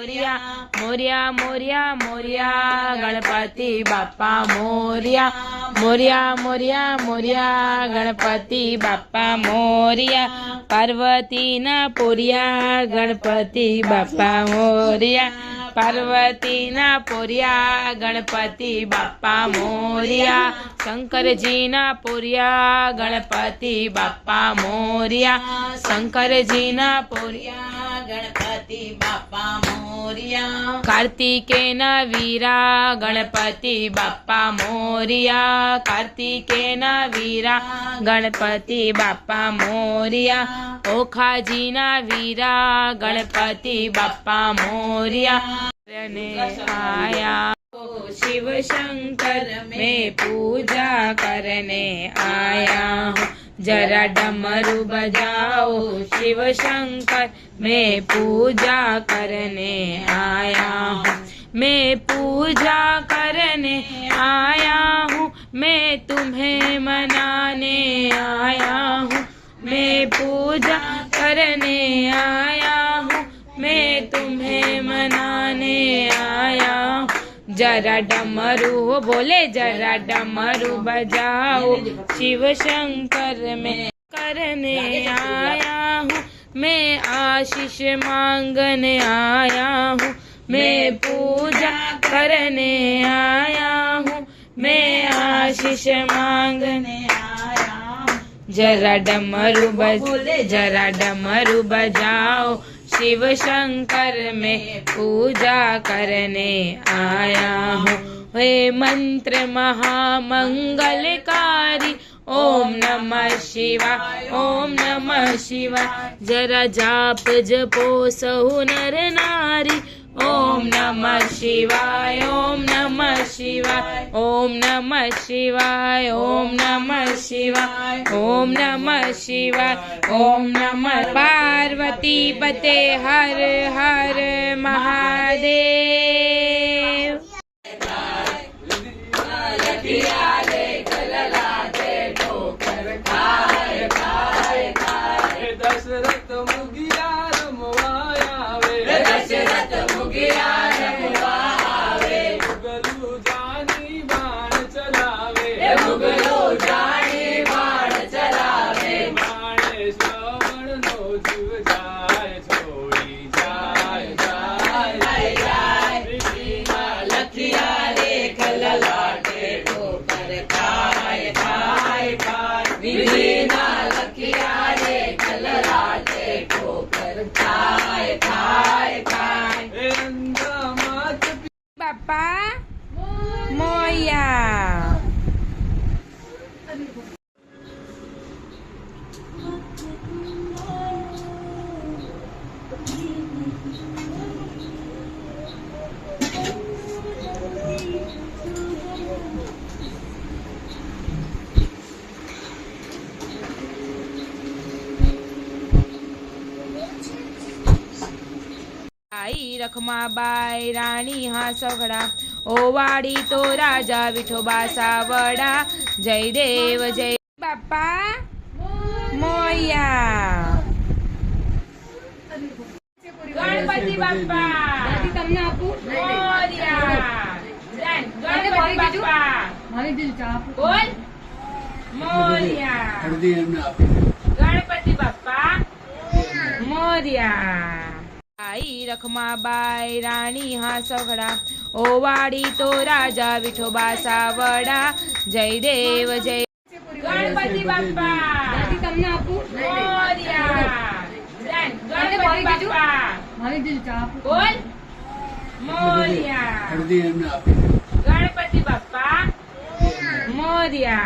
मोरिया मोरिया मोरिया मोरिया गणपति बाप्पा मोरिया मोरिया मोरिया मोरिया गणपति बाप्पा मोरिया पार्वती ना पोरिया गणपति बाप्पा मोरिया पार्वती ना पोरिया गणपति बाप्पा मोरिया शंकर जी ना पोरिया गणपति बाप्पा मोरिया शंकर जी ना पोरिया गणपति बाप्पा मोरिया कार्तिके ना वीरा गणपति बाप्पा मोरिया कार्तिके ना वीरा गणपति बाप्पा मोरिया ओखाजी ना वीरा गणपति बाप्पा मोरिया आया शिव शंकर में पूजा करने आया हूँ जरा डमरू बजाओ शिव शंकर मैं पूजा करने आया हूँ मैं पूजा करने आया हूँ मैं तुम्हें मनाने आया हूँ मैं पूजा करने आया हूँ मैं तुम्हें मनाने आया हूँ जरा डमरू बोले जरा डमरू बजाओ शिव शंकर में करने आया हूँ मैं आशीष मांगने आया हूँ मैं पूजा करने आया हूँ मैं आशीष मांगने आया हूँ जरा डमरू बजाओ शिव शंकर में पूजा करने आया हूँ हे मंत्र महामंगलकारी ओम नमः शिवाय ओम नमः शिवाय जरा जाप जपो सहु नर नारी ओम नमः शिवाय ओम नमः शिवाय ओम नमः शिवाय ओम नमः शिवाय ओम नमः शिवाय ओम नमः पार्वती पते हर हर महादेव दशरथ मुगिया रमवाया वे दशरथ मुगिया रमवावे मुगलू जानी बाण चलावे मुगलू जानी बाण चलावे बाणे श्रवण नो जीव जाय छोड़ी जाय जाय जाय जाय विना लखिया रे खललाटे ठोकर खाय खाय खाय विना लखिया रे खललाटे ठोकर खाय खाय खाय बाप्पा मोया आई रखमाबाई राणी हा सगळा ओवाडी तो राजा विठोबा सावडा जय देव जय बाप्पा मोया गणपति बाप्पा मोरया गणपति बाप्पा बोल मोरया गणपति बाप्पा मोरया आई रखमाबाई राणी हा सगळा ओवाडी तो राजा विठोबा सावडा जय देव जय गणपति बाप्पा मोरया गणपति बाप्पा बोल मोरया गणपति बाप्पा मोरया